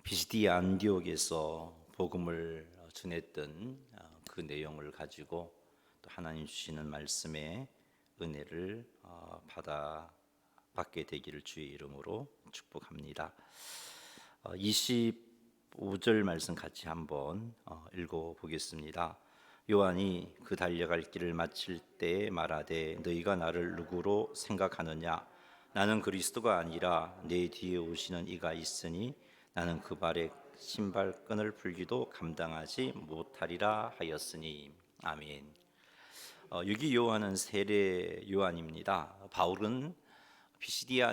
비시디아 안디옥에서 복음을 전했던 그 내용을 가지고 또 하나님 주시는 말씀의 은혜를 받게 되기를 주의 이름으로 축복합니다. 25절 말씀 같이 한번 읽어보겠습니다. 요한이 그 달려갈 길을 마칠 때 말하되 너희가 나를 누구로 생각하느냐? 나는 그리스도가 아니라 내 뒤에 오시는 이가 있으니 나는 그 발에 신발끈을 풀기도 감당하지 못하리라 하였으니. 아멘. 여기 요한은 세례 요한입니다. 바울은 비시디아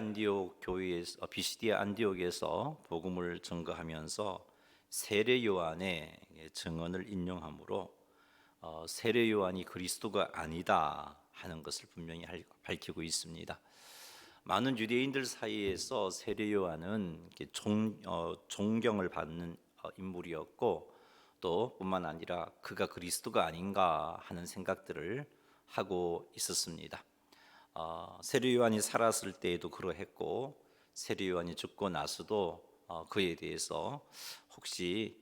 안디옥에서 복음을 전거하면서 세례 요한의 증언을 인용하므로 세례 요한이 그리스도가 아니다 하는 것을 분명히 밝히고 있습니다. 많은 유대인들 사이에서 세례 요한은 존경을 받는 인물이었고 또 뿐만 아니라 그가 그리스도가 아닌가 하는 생각들을 하고 있었습니다. 세례 요한이 살았을 때에도 그러했고 세례 요한이 죽고 나서도 그에 대해서 혹시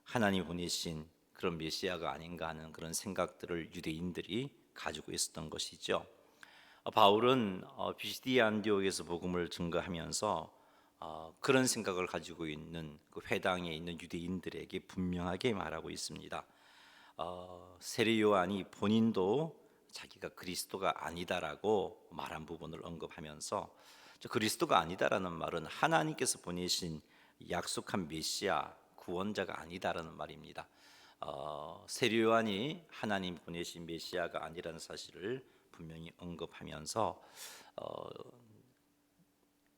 하나님 보내신 그런 메시아가 아닌가 하는 그런 생각들을 유대인들이 가지고 있었던 것이죠. 바울은 비시디아 안디옥에서 복음을 증거하면서 그런 생각을 가지고 있는 그 회당에 있는 유대인들에게 분명하게 말하고 있습니다. 세례 요한이 본인도 자기가 그리스도가 아니다라고 말한 부분을 언급하면서 그리스도가 아니다라는 말은 하나님께서 보내신 약속한 메시아 구원자가 아니다라는 말입니다. 세례 요한이 하나님 보내신 메시아가 아니라는 사실을 분명히 언급하면서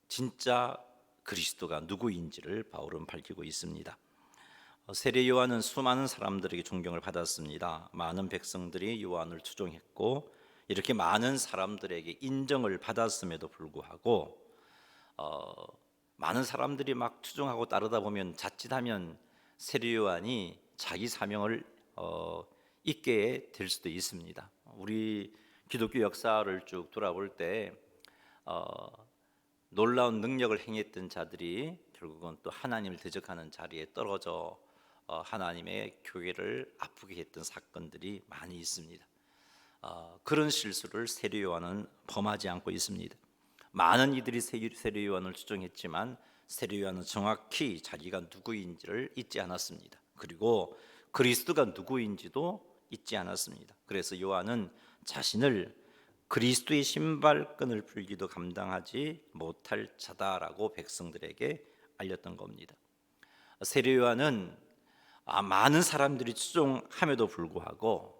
진짜 그리스도가 누구인지를 바울은 밝히고 있습니다. 세례 요한은 수많은 사람들에게 존경을 받았습니다. 많은 백성들이 요한을 추종했고 이렇게 많은 사람들에게 인정을 받았음에도 불구하고 많은 사람들이 막 추종하고 따르다 보면 자칫하면 세례 요한이 자기 사명을 잊게 될 수도 있습니다. 우리 기독교 역사를 쭉 돌아볼 때 놀라운 능력을 행했던 자들이 결국은 또 하나님을 대적하는 자리에 떨어져 하나님의 교회를 아프게 했던 사건들이 많이 있습니다. 그런 실수를 세례 요한은 범하지 않고 있습니다. 많은 이들이 세례 요한을 추종했지만 세례 요한은 정확히 자기가 누구인지를 잊지 않았습니다. 그리고 그리스도가 누구인지도 잊지 않았습니다. 그래서 요한은 자신을 그리스도의 신발끈을 풀기도 감당하지 못할 자다라고 백성들에게 알렸던 겁니다. 세례 요한은 많은 사람들이 추종함에도 불구하고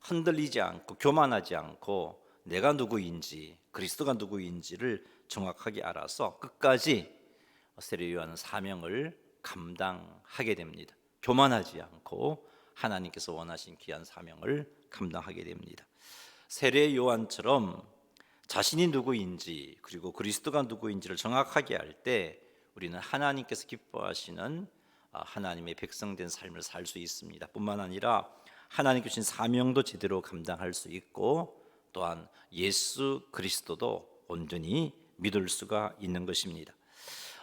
흔들리지 않고 교만하지 않고 내가 누구인지 그리스도가 누구인지를 정확하게 알아서 끝까지 세례 요한은 사명을 감당하게 됩니다. 교만하지 않고 하나님께서 원하신 귀한 사명을 감당하게 됩니다. 세례 요한처럼 자신이 누구인지 그리고 그리스도가 누구인지를 정확하게 알 때 우리는 하나님께서 기뻐하시는 하나님의 백성된 삶을 살 수 있습니다. 뿐만 아니라 하나님께 주신 사명도 제대로 감당할 수 있고 또한 예수 그리스도도 온전히 믿을 수가 있는 것입니다.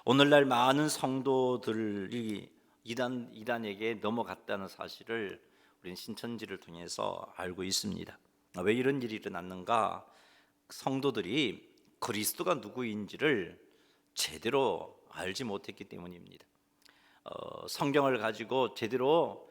오늘날 많은 성도들이 이단에게 넘어갔다는 사실을 우리는 신천지를 통해서 알고 있습니다. 왜 이런 일이 일어났는가? 성도들이 그리스도가 누구인지를 제대로 알지 못했기 때문입니다. 성경을 가지고 제대로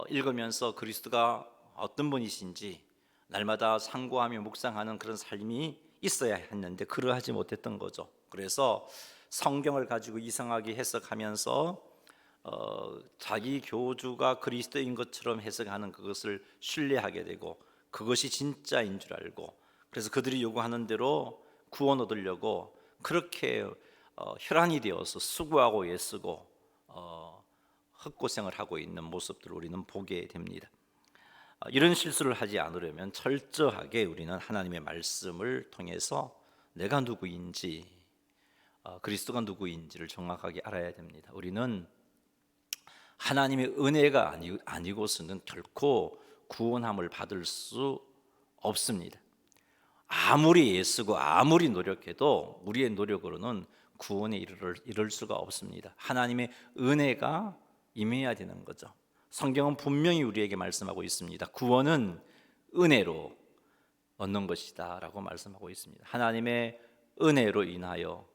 읽으면서 그리스도가 어떤 분이신지 날마다 상고하며 묵상하는 그런 삶이 있어야 했는데 그러하지 못했던 거죠. 그래서 성경을 가지고 이상하게 해석하면서 자기 교주가 그리스도인 것처럼 해석하는 그것을 신뢰하게 되고 그것이 진짜인 줄 알고 그래서 그들이 요구하는 대로 구원 얻으려고 그렇게 혈안이 되어서 수고하고 애쓰고 헛고생을 하고 있는 모습들을 우리는 보게 됩니다. 이런 실수를 하지 않으려면 철저하게 우리는 하나님의 말씀을 통해서 내가 누구인지 그리스도가 누구인지를 정확하게 알아야 됩니다. 우리는 하나님의 은혜가 아니고서는 결코 구원함을 받을 수 없습니다. 아무리 애쓰고 아무리 노력해도 우리의 노력으로는 구원에 이를 수가 없습니다. 하나님의 은혜가 임해야 되는 거죠. 성경은 분명히 우리에게 말씀하고 있습니다. 구원은 은혜로 얻는 것이다 라고 말씀하고 있습니다. 하나님의 은혜로 인하여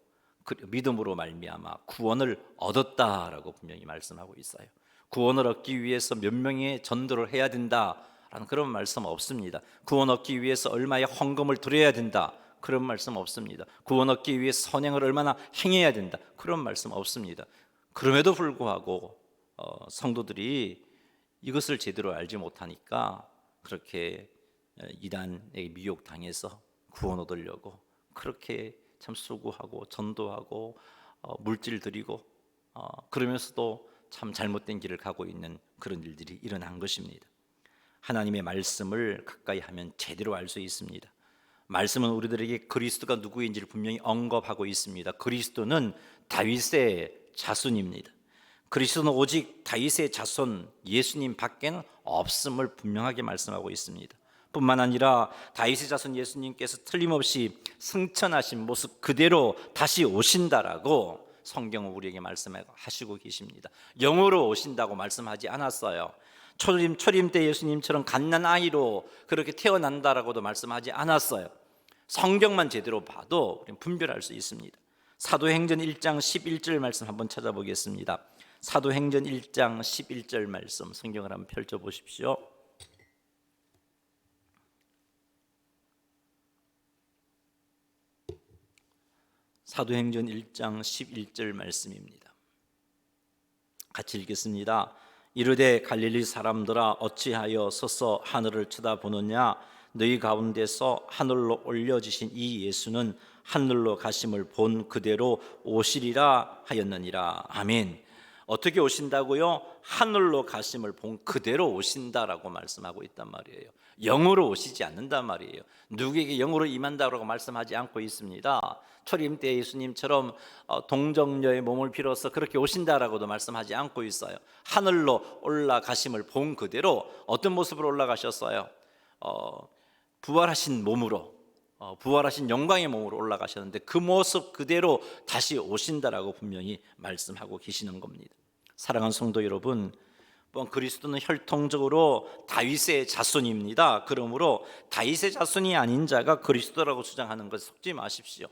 믿음으로 말미암아 구원을 얻었다라고 분명히 말씀하고 있어요. 구원을 얻기 위해서 몇 명의 전도를 해야 된다라는 그런 말씀 없습니다. 구원 얻기 위해서 얼마의 헌금을 드려야 된다, 그런 말씀 없습니다. 구원 얻기 위해 선행을 얼마나 행해야 된다, 그런 말씀 없습니다. 그럼에도 불구하고 성도들이 이것을 제대로 알지 못하니까 그렇게 이단에게 미혹당해서 구원 얻으려고 그렇게 참 수고하고 전도하고 물질 드리고 그러면서도 참 잘못된 길을 가고 있는 그런 일들이 일어난 것입니다. 하나님의 말씀을 가까이 하면 제대로 알 수 있습니다. 말씀은 우리들에게 그리스도가 누구인지를 분명히 언급하고 있습니다. 그리스도는 다윗의 자손입니다. 그리스도는 오직 다윗의 자손 예수님 밖에는 없음을 분명하게 말씀하고 있습니다. 뿐만 아니라 다윗의 자손 예수님께서 틀림없이 승천하신 모습 그대로 다시 오신다라고 성경은 우리에게 말씀하시고 계십니다. 영으로 오신다고 말씀하지 않았어요. 초림 때 예수님처럼 갓난아이로 그렇게 태어난다라고도 말씀하지 않았어요. 성경만 제대로 봐도 우리는 분별할 수 있습니다. 사도행전 1장 11절 말씀 한번 찾아보겠습니다. 사도행전 1장 11절 말씀 성경을 한번 펼쳐보십시오. 사도행전 1장 11절 말씀입니다. 같이 읽겠습니다. 이르되 갈릴리 사람들아 어찌하여 서서 하늘을 쳐다보느냐, 너희 가운데서 하늘로 올려지신 이 예수는 하늘로 가심을 본 그대로 오시리라 하였느니라. 아멘. 어떻게 오신다고요? 하늘로 가심을 본 그대로 오신다라고 말씀하고 있단 말이에요. 영으로 오시지 않는단 말이에요. 누구에게 영으로 임한다라고 말씀하지 않고 있습니다. 초림 때 예수님처럼 동정녀의 몸을 빌어서 그렇게 오신다라고도 말씀하지 않고 있어요. 하늘로 올라가심을 본 그대로 어떤 모습으로 올라가셨어요? 부활하신 몸으로, 부활하신 영광의 몸으로 올라가셨는데 그 모습 그대로 다시 오신다라고 분명히 말씀하고 계시는 겁니다. 사랑하는 성도 여러분, 그리스도는 혈통적으로 다윗의 자손입니다. 그러므로 다윗의 자손이 아닌 자가 그리스도라고 주장하는 것에 속지 마십시오.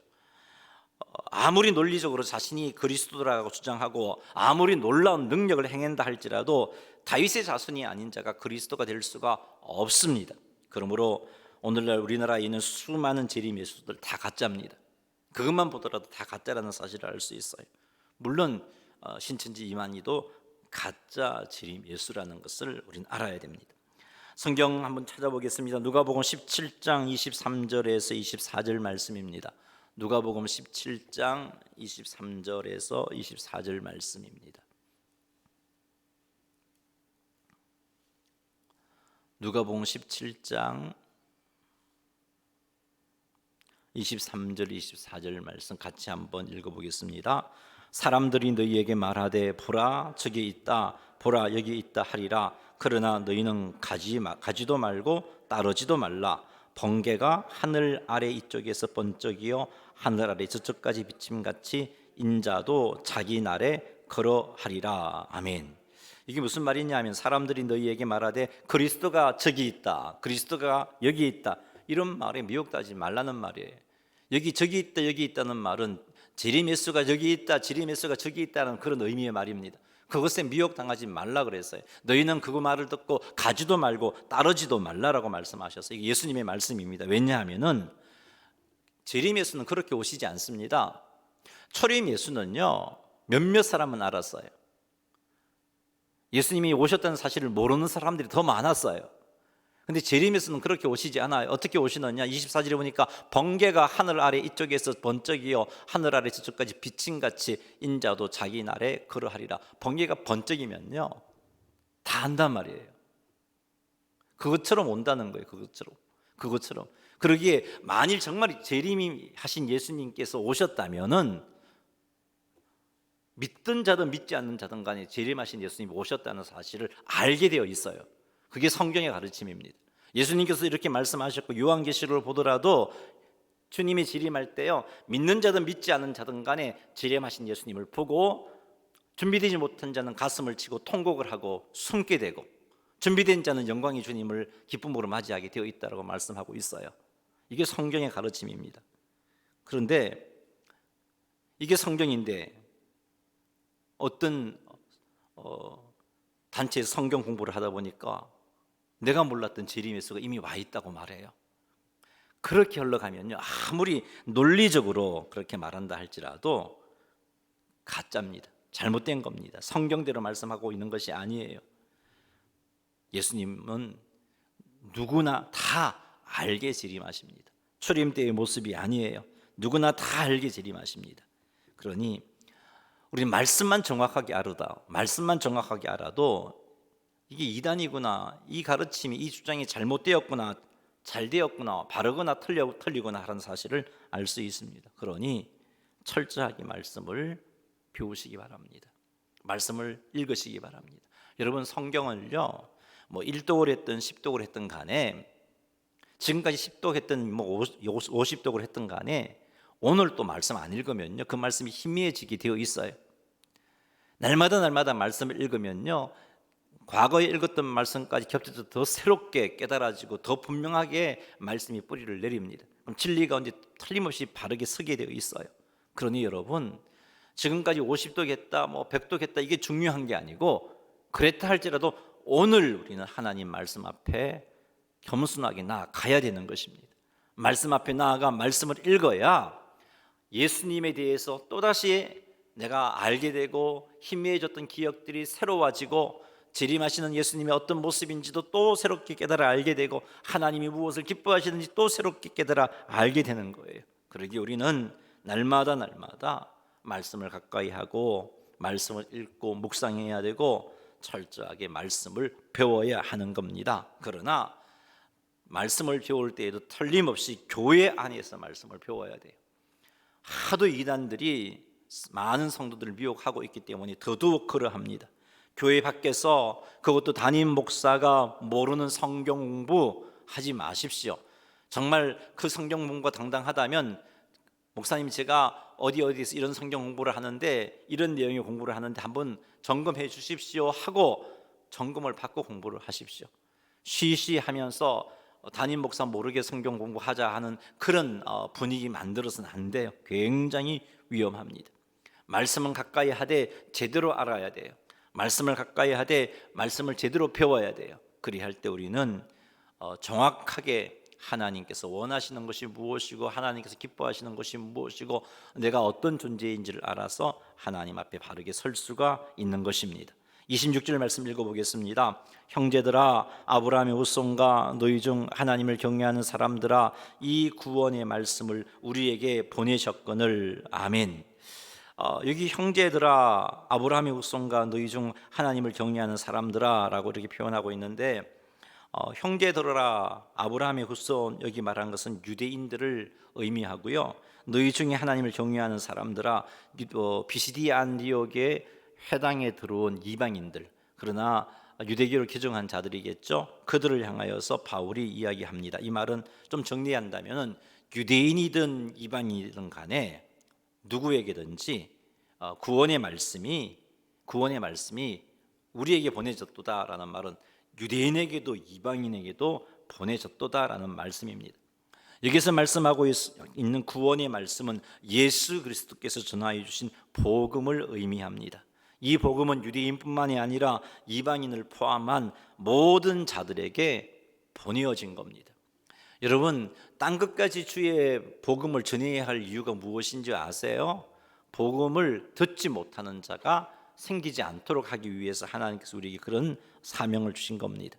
아무리 논리적으로 자신이 그리스도라고 주장하고 아무리 놀라운 능력을 행한다 할지라도 다윗의 자손이 아닌 자가 그리스도가 될 수가 없습니다. 그러므로 오늘날 우리나라에 있는 수많은 재림 예수들 다 가짜입니다. 그것만 보더라도 다 가짜라는 사실을 알 수 있어요. 물론 신천지 이만희도 가짜 재림 예수라는 것을 우리는 알아야 됩니다. 성경 한번 찾아보겠습니다. 누가복음 17장 23절에서 24절 말씀입니다. 누가복음 17장 23절에서 24절 말씀입니다. 누가복음 17장 23절 24절 말씀 같이 한번 읽어보겠습니다. 사람들이 너희에게 말하되 보라 저기 있다, 보라 여기 있다 하리라. 그러나 너희는 가지도 말고 따르지도 말라. 번개가 하늘 아래 이쪽에서 번쩍이어 하늘 아래 저쪽까지 비침같이 인자도 자기 날에 걸어하리라. 아멘. 이게 무슨 말이냐면 사람들이 너희에게 말하되 그리스도가 저기 있다, 그리스도가 여기 있다, 이런 말에 미혹하지 말라는 말이에요. 여기 저기 있다 여기 있다는 말은 재림 예수가 여기 있다 재림 예수가 저기 있다는 그런 의미의 말입니다. 그것에 미혹당하지 말라 그랬어요. 너희는 그 말을 듣고 가지도 말고 따르지도 말라라고 말씀하셨어요. 이게 예수님의 말씀입니다. 왜냐하면은 재림 예수는 그렇게 오시지 않습니다. 초림 예수는요 몇몇 사람은 알았어요. 예수님이 오셨다는 사실을 모르는 사람들이 더 많았어요. 근데 재림에서는 그렇게 오시지 않아요. 어떻게 오시느냐? 24절에 보니까 번개가 하늘 아래 이쪽에서 번쩍이어 하늘 아래 저쪽까지 비침같이 인자도 자기 날에 걸어하리라. 번개가 번쩍이면요 다 안단 말이에요. 그것처럼 온다는 거예요. 그것처럼. 그러기에 만일 정말 재림이 하신 예수님께서 오셨다면은 믿든 자든 믿지 않는 자든 간에 재림하신 예수님이 오셨다는 사실을 알게 되어 있어요. 그게 성경의 가르침입니다. 예수님께서 이렇게 말씀하셨고 요한계시록을 보더라도 주님이 재림할 때요, 믿는 자든 믿지 않은 자든 간에 재림하신 예수님을 보고 준비되지 못한 자는 가슴을 치고 통곡을 하고 숨게 되고, 준비된 자는 영광의 주님을 기쁨으로 맞이하게 되어 있다고 말씀하고 있어요. 이게 성경의 가르침입니다. 그런데 이게 성경인데 어떤 단체에서 성경 공부를 하다 보니까 내가 몰랐던 재림 예수가 이미 와 있다고 말해요. 그렇게 흘러가면요, 아무리 논리적으로 그렇게 말한다 할지라도 가짜입니다. 잘못된 겁니다. 성경대로 말씀하고 있는 것이 아니에요. 예수님은 누구나 다 알게 재림하십니다. 출임 때의 모습이 아니에요. 누구나 다 알게 재림하십니다. 그러니 우리 말씀만 정확하게 알아도 이게 이단이구나, 이 가르침이, 이 주장이 잘못되었구나, 잘 되었구나, 바르거나 틀리거나 하는 사실을 알 수 있습니다. 그러니 철저하게 말씀을 배우시기 바랍니다. 말씀을 읽으시기 바랍니다. 여러분, 성경을요, 뭐 1독을 했든 10독을 했든 간에, 지금까지 10독 했든 뭐 50독을 했든 간에 오늘 또 말씀 안 읽으면요, 그 말씀이 희미해지게 되어 있어요. 날마다 말씀을 읽으면요, 과거에 읽었던 말씀까지 겹쳐서 더 새롭게 깨달아지고 더 분명하게 말씀이 뿌리를 내립니다. 그럼 진리가 언제 틀림없이 바르게 서게 되어 있어요. 그러니 여러분, 지금까지 50독 했다, 뭐 100독 했다, 이게 중요한 게 아니고, 그랬다 할지라도 오늘 우리는 하나님 말씀 앞에 겸손하게 나아가야 되는 것입니다. 말씀 앞에 나아가 말씀을 읽어야 예수님에 대해서 또다시 내가 알게 되고, 희미해졌던 기억들이 새로워지고, 재림하시는 예수님의 어떤 모습인지도 또 새롭게 깨달아 알게 되고, 하나님이 무엇을 기뻐하시는지 또 새롭게 깨달아 알게 되는 거예요. 그러기 우리는 날마다 말씀을 가까이 하고 말씀을 읽고 묵상해야 되고 철저하게 말씀을 배워야 하는 겁니다. 그러나 말씀을 배울 때에도 틀림없이 교회 안에서 말씀을 배워야 돼요. 하도 이단들이 많은 성도들을 미혹하고 있기 때문에 더더욱 그러합니다. 교회 밖에서, 그것도 담임 목사가 모르는 성경 공부하지 마십시오. 정말 그 성경 공부가 당당하다면, 목사님 제가 어디에서 이런 성경 공부를 하는데, 이런 내용의 공부를 하는데 한번 점검해 주십시오 하고 점검을 받고 공부를 하십시오. 쉬쉬하면서 담임 목사 모르게 성경 공부하자 하는 그런 분위기 만들어서는 안 돼요. 굉장히 위험합니다. 말씀은 가까이 하되 제대로 알아야 돼요. 말씀을 가까이 하되 말씀을 제대로 배워야 돼요. 그리할 때 우리는 정확하게 하나님께서 원하시는 것이 무엇이고, 하나님께서 기뻐하시는 것이 무엇이고, 내가 어떤 존재인지를 알아서 하나님 앞에 바르게 설 수가 있는 것입니다. 26절 말씀 읽어보겠습니다. 형제들아, 아브라함의 후손과 너희 중 하나님을 경외하는 사람들아, 이 구원의 말씀을 우리에게 보내셨거늘. 아멘. 여기 형제들아, 아브라함의 후손과 너희 중 하나님을 경외하는 사람들아 라고 이렇게 표현하고 있는데, 형제들아, 아브라함의 후손, 여기 말한 것은 유대인들을 의미하고요, 너희 중에 하나님을 경외하는 사람들아, 비시디 안디옥의 회당에 들어온 이방인들, 그러나 유대교를 개종한 자들이겠죠. 그들을 향하여서 바울이 이야기합니다. 이 말은 좀 정리한다면, 유대인이든 이방인이든 간에 누구에게든지 구원의 말씀이 우리에게 보내졌도다라는 말은 유대인에게도 이방인에게도 보내졌도다라는 말씀입니다. 여기서 말씀하고 있는 구원의 말씀은 예수 그리스도께서 전하여 주신 복음을 의미합니다. 이 복음은 유대인뿐만이 아니라 이방인을 포함한 모든 자들에게 보내어진 겁니다. 여러분, 땅끝까지 주의 복음을 전해야 할 이유가 무엇인지 아세요? 복음을 듣지 못하는 자가 생기지 않도록 하기 위해서 하나님께서 우리에게 그런 사명을 주신 겁니다.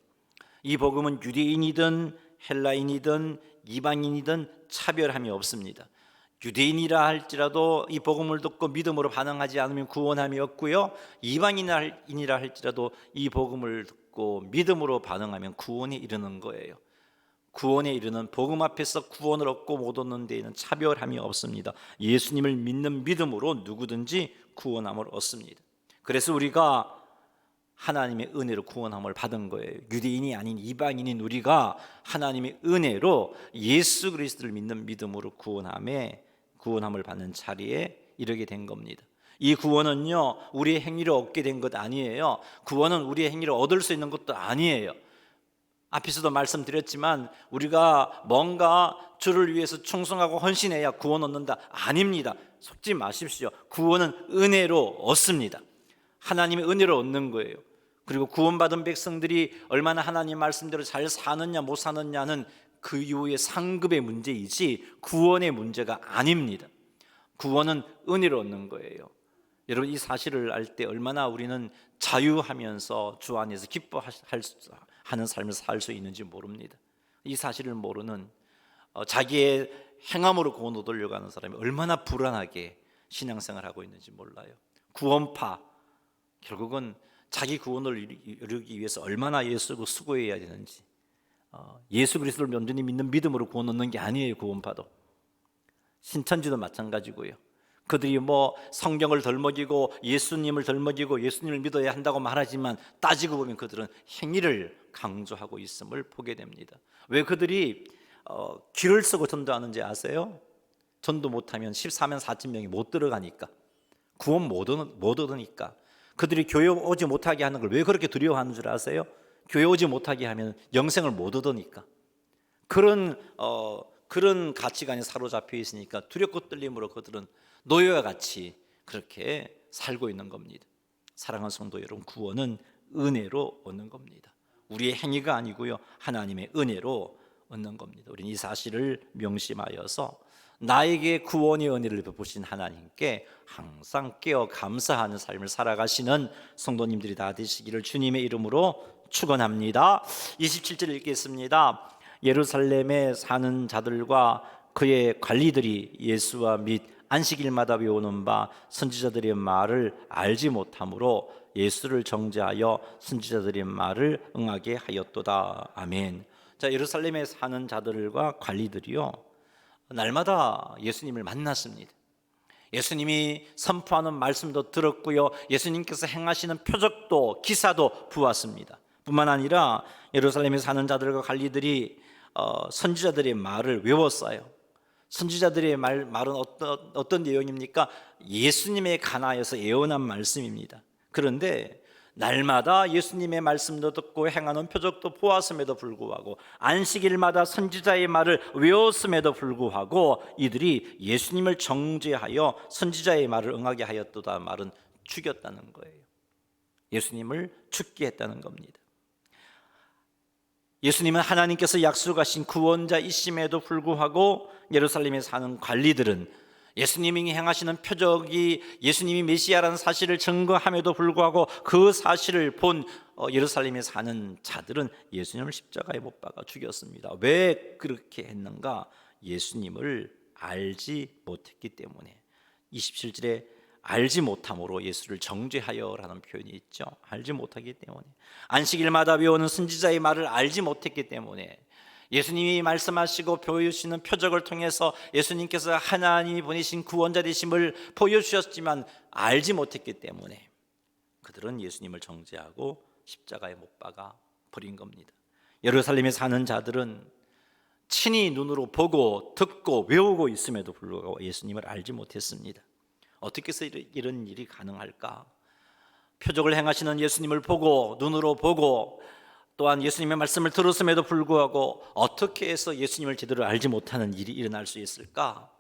이 복음은 유대인이든 헬라인이든 이방인이든 차별함이 없습니다. 유대인이라 할지라도 이 복음을 듣고 믿음으로 반응하지 않으면 구원함이 없고요, 이방인이라 할지라도 이 복음을 듣고 믿음으로 반응하면 구원에 이르는 거예요. 구원에 이르는 복음 앞에서 구원을 얻고 못 얻는 데에는 차별함이 없습니다. 예수님을 믿는 믿음으로 누구든지 구원함을 얻습니다. 그래서 우리가 하나님의 은혜로 구원함을 받은 거예요. 유대인이 아닌 이방인인 우리가 하나님의 은혜로 예수 그리스도를 믿는 믿음으로 구원함을 받는 자리에 이르게 된 겁니다. 이 구원은요, 우리의 행위를 얻게 된 것 아니에요. 구원은 우리의 행위를 얻을 수 있는 것도 아니에요. 앞에서도 말씀드렸지만 우리가 뭔가 주를 위해서 충성하고 헌신해야 구원 얻는다, 아닙니다. 속지 마십시오. 구원은 은혜로 얻습니다. 하나님의 은혜로 얻는 거예요. 그리고 구원받은 백성들이 얼마나 하나님 말씀대로 잘 사느냐 못 사느냐는 그 이후의 상급의 문제이지 구원의 문제가 아닙니다. 구원은 은혜로 얻는 거예요. 여러분, 이 사실을 알 때 얼마나 우리는 자유하면서 주 안에서 기뻐하는 삶을 살 수 있는지 모릅니다. 이 사실을 모르는 자기의 행함으로 구원 얻으려고 하는 사람이 얼마나 불안하게 신앙생활을 하고 있는지 몰라요. 구원파, 결국은 자기 구원을 이루기 위해서 얼마나 애쓰고 수고해야 되는지, 예수 그리스도를 온전히 믿는 믿음으로 구원 얻는 게 아니에요. 구원파도 신천지도 마찬가지고요. 그들이 성경을 덜 먹이고 예수님을 덜 먹이고 예수님을 믿어야 한다고 말하지만 따지고 보면 그들은 행위를 강조하고 있음을 보게 됩니다. 왜 그들이 길을 쓰고 전도하는지 아세요? 전도 못하면 14만 4천 명이 못 들어가니까, 구원 못 얻으니까. 그들이 교회 오지 못하게 하는 걸 왜 그렇게 두려워하는 줄 아세요? 교회 오지 못하게 하면 영생을 못 얻으니까. 그런 가치관에 사로잡혀 있으니까 두렵고 떨림으로 그들은 노예와 같이 그렇게 살고 있는 겁니다. 사랑하는 성도 여러분, 구원은 은혜로 얻는 겁니다. 우리의 행위가 아니고요, 하나님의 은혜로 얻는 겁니다. 우리는 이 사실을 명심하여서 나에게 구원의 은혜를 베푸신 하나님께 항상 깨어 감사하는 삶을 살아가시는 성도님들이 다 되시기를 주님의 이름으로 축원합니다. 27절 읽겠습니다. 예루살렘에 사는 자들과 그의 관리들이 예수와 및 안식일마다 외우는 바 선지자들의 말을 알지 못하므로 예수를 정죄하여 선지자들의 말을 응하게 하였도다. 아멘. 자, 예루살렘에 사는 자들과 관리들이요, 날마다 예수님을 만났습니다. 예수님이 선포하는 말씀도 들었고요, 예수님께서 행하시는 표적도 기사도 보았습니다. 뿐만 아니라 예루살렘에 사는 자들과 관리들이 선지자들의 말을 외웠어요. 선지자들의 말은 어떤 내용입니까? 예수님에 관하여서 예언한 말씀입니다. 그런데 날마다 예수님의 말씀도 듣고 행하는 표적도 보았음에도 불구하고, 안식일마다 선지자의 말을 외웠음에도 불구하고 이들이 예수님을 정죄하여 선지자의 말을 응하게 하였도다 말은 죽였다는 거예요. 예수님을 죽게 했다는 겁니다. 예수님은 하나님께서 약속하신 구원자이심에도 불구하고 예루살렘에 사는 관리들은 예수님이 행하시는 표적이 예수님이 메시아라는 사실을 증거함에도 불구하고 그 사실을 본 예루살렘에 사는 자들은 예수님을 십자가에 못 박아 죽였습니다. 왜 그렇게 했는가? 예수님을 알지 못했기 때문에. 27절에 알지 못함으로 예수를 정죄하여라는 표현이 있죠. 알지 못하기 때문에. 안식일마다 외우는 선지자의 말을 알지 못했기 때문에, 예수님이 말씀하시고 보여주시는 표적을 통해서 예수님께서 하나님이 보내신 구원자 되심을 보여주셨지만 알지 못했기 때문에 그들은 예수님을 정죄하고 십자가에 못 박아 버린 겁니다. 예루살렘에 사는 자들은 친히 눈으로 보고 듣고 외우고 있음에도 불구하고 예수님을 알지 못했습니다. 어떻게 해서 이런 일이 가능할까? 표적을 행하시는 예수님을 보고 눈으로 보고 또한 예수님의 말씀을 들었음에도 불구하고 어떻게 해서 예수님을 제대로 알지 못하는 일이 일어날 수 있을까?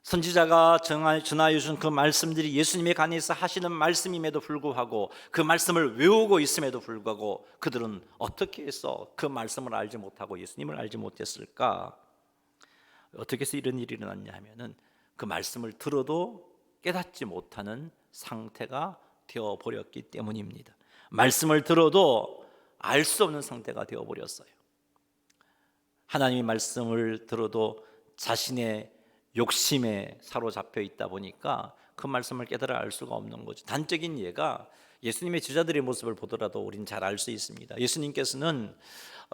선지자가 전하여 준 그 말씀들이 예수님에 관해서 하시는 말씀임에도 불구하고 그 말씀을 외우고 있음에도 불구하고 그들은 어떻게 해서 그 말씀을 알지 못하고 예수님을 알지 못했을까? 어떻게 해서 이런 일이 일어났냐 하면은 그 말씀을 들어도 깨닫지 못하는 상태가 되어버렸기 때문입니다. 말씀을 들어도 알 수 없는 상태가 되어버렸어요. 하나님의 말씀을 들어도 자신의 욕심에 사로잡혀 있다 보니까 그 말씀을 깨달아 알 수가 없는 거죠. 단적인 예가 예수님의 제자들의 모습을 보더라도 우리는 잘 알 수 있습니다. 예수님께서는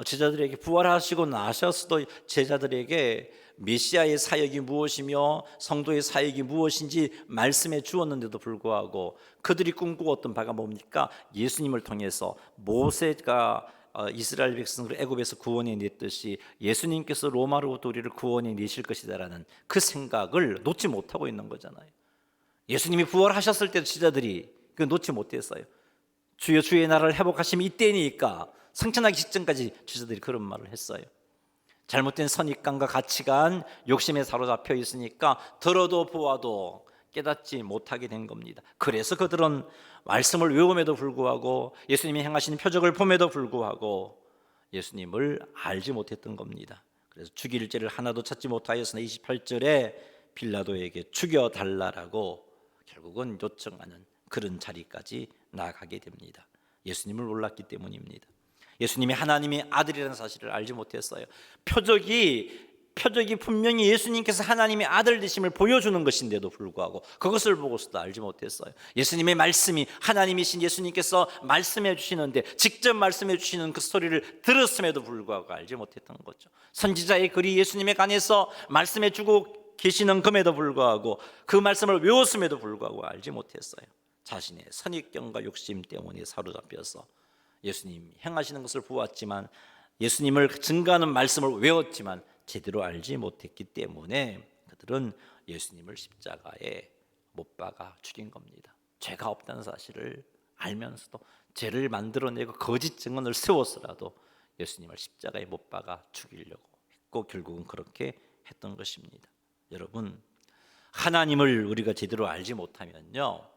제자들에게 부활하시고 나셔서도 제자들에게 메시아의 사역이 무엇이며 성도의 사역이 무엇인지 말씀해 주었는데도 불구하고 그들이 꿈꾸었던 바가 뭡니까? 예수님을 통해서 모세가 이스라엘 백성을 애굽에서 구원해 냈듯이 예수님께서 로마로부터 우리를 구원해 내실 것이다라는 그 생각을 놓지 못하고 있는 거잖아요. 예수님이 부활하셨을 때도 제자들이 그 놓지 못했어요. 주여 주의 나라를 회복하시면 이때니까, 승천하기 직전까지 제자들이 그런 말을 했어요. 잘못된 선입관과 가치관, 욕심에 사로잡혀 있으니까 들어도 보아도 깨닫지 못하게 된 겁니다. 그래서 그들은 말씀을 외움에도 불구하고 예수님이 행하시는 표적을 봄에도 불구하고 예수님을 알지 못했던 겁니다. 그래서 죽일 죄를 하나도 찾지 못하였으나 28절에 빌라도에게 죽여달라라고 결국은 요청하는 그런 자리까지 나아가게 됩니다. 예수님을 몰랐기 때문입니다. 예수님이 하나님의 아들이라는 사실을 알지 못했어요. 표적이 분명히 예수님께서 하나님의 아들 되심을 보여주는 것인데도 불구하고 그것을 보고서도 알지 못했어요. 예수님의 말씀이 하나님이신 예수님께서 말씀해 주시는데 직접 말씀해 주시는 그 스토리를 들었음에도 불구하고 알지 못했던 거죠. 선지자의 글이 예수님의 간에서 말씀해 주고 계시는 금에도 불구하고 그 말씀을 외웠음에도 불구하고 알지 못했어요. 자신의 선입견과 욕심 때문에 사로잡혀서 예수님 행하시는 것을 보았지만 예수님을 증거하는 말씀을 외웠지만 제대로 알지 못했기 때문에 그들은 예수님을 십자가에 못 박아 죽인 겁니다. 죄가 없다는 사실을 알면서도 죄를 만들어내고 거짓 증언을 세워서라도 예수님을 십자가에 못 박아 죽이려고 했고 결국은 그렇게 했던 것입니다. 여러분, 하나님을 우리가 제대로 알지 못하면요,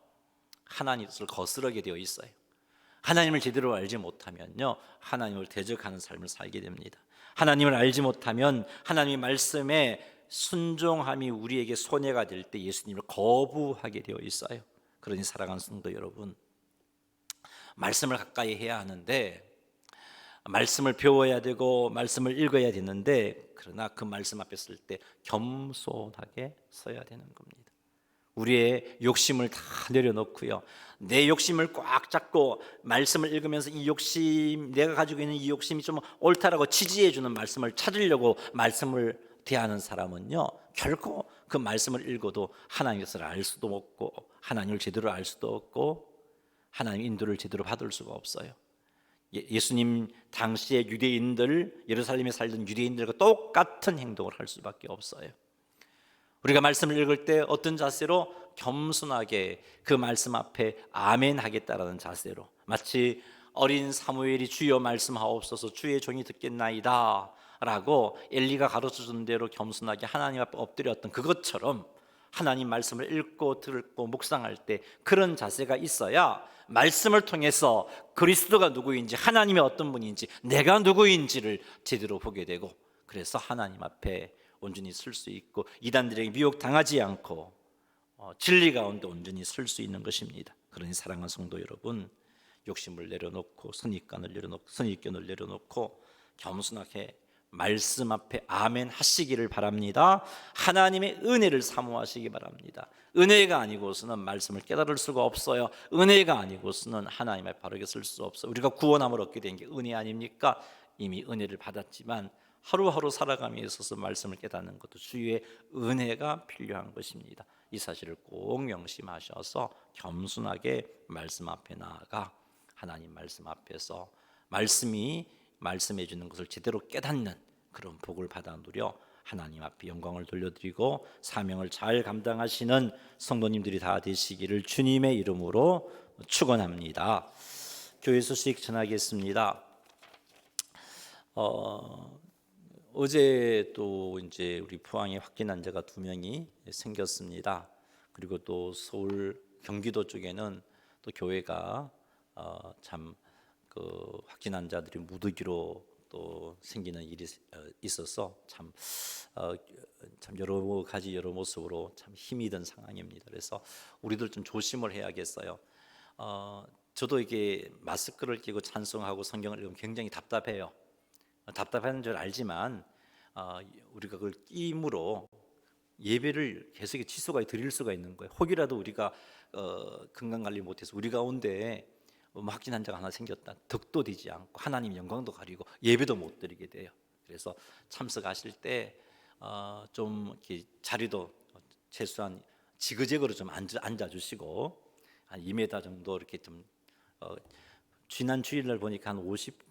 하나님 뜻을 거스르게 되어 있어요. 하나님을 제대로 알지 못하면요, 하나님을 대적하는 삶을 살게 됩니다. 하나님을 알지 못하면 하나님의 말씀에 순종함이 우리에게 손해가 될 때 예수님을 거부하게 되어 있어요. 그러니 사랑하는 성도 여러분, 말씀을 가까이 해야 하는데 말씀을 배워야 되고 말씀을 읽어야 되는데 그러나 그 말씀 앞에 쓸 때 겸손하게 서야 되는 겁니다. 우리의 욕심을 다 내려놓고요, 내 욕심을 꽉 잡고 말씀을 읽으면서 이 욕심, 내가 가지고 있는 이 욕심이 좀 옳다라고 지지해 주는 말씀을 찾으려고 말씀을 대하는 사람은요, 결코 그 말씀을 읽어도 하나님의 것을 알 수도 없고 하나님을 제대로 알 수도 없고 하나님의 인도를 제대로 받을 수가 없어요. 예수님 당시의 유대인들, 예루살렘에 살던 유대인들과 똑같은 행동을 할 수밖에 없어요. 우리가 말씀을 읽을 때 어떤 자세로? 겸손하게 그 말씀 앞에 아멘 하겠다라는 자세로, 마치 어린 사무엘이 주여 말씀하옵소서 주의 종이 듣겠나이다 라고 엘리가 가르쳐준 대로 겸손하게 하나님 앞에 엎드렸던 그것처럼 하나님 말씀을 읽고 듣고 묵상할 때 그런 자세가 있어야 말씀을 통해서 그리스도가 누구인지, 하나님이 어떤 분인지, 내가 누구인지를 제대로 보게 되고, 그래서 하나님 앞에 온전히 설 수 있고 이단들에게 미혹당하지 않고 진리 가운데 온전히 설 수 있는 것입니다. 그러니 사랑하는 성도 여러분, 욕심을 내려놓고 선입견을 내려놓고 겸손하게 말씀 앞에 아멘 하시기를 바랍니다. 하나님의 은혜를 사모하시기 바랍니다. 은혜가 아니고서는 말씀을 깨달을 수가 없어요. 은혜가 아니고서는 하나님 앞에 바르게 설 수 없어요. 우리가 구원함을 얻게 된 게 은혜 아닙니까? 이미 은혜를 받았지만 하루하루 살아감에 있어서 말씀을 깨닫는 것도 주의 은혜가 필요한 것입니다. 이 사실을 꼭 명심하셔서 겸손하게 말씀 앞에 나아가 하나님 말씀 앞에서 말씀이 말씀해 주는 것을 제대로 깨닫는 그런 복을 받아 누려 하나님 앞에 영광을 돌려드리고 사명을 잘 감당하시는 성도님들이 다 되시기를 주님의 이름으로 축원합니다. 교회 소식 전하겠습니다. 어제 또 이제 우리 포항에 확진 환자가 2명이 생겼습니다. 그리고 또 서울 경기도 쪽에는 또 교회가 참 그 확진 환자들이 무더기로 또 생기는 일이 있어서 참 여러 가지 여러 모습으로 참 힘이 든 상황입니다. 그래서 우리들 좀 조심을 해야겠어요. 저도 이게 마스크를 끼고 찬송하고 성경을 읽으면 굉장히 답답해요. 답답한 줄 알지만 우리가 그걸 끼임으로 예배를 계속 취소가 드릴 수가 있는 거예요. 혹이라도 우리가 건강 관리 못해서 우리 가운데 확진 환자가 하나 생겼다, 덕도 되지 않고 하나님 영광도 가리고 예배도 못 드리게 돼요. 그래서 참석하실 때 좀 이렇게 자리도 최소한 지그재그로 좀 앉아 주시고 한 2m 정도 이렇게 좀 지난 주일날 보니까 한 50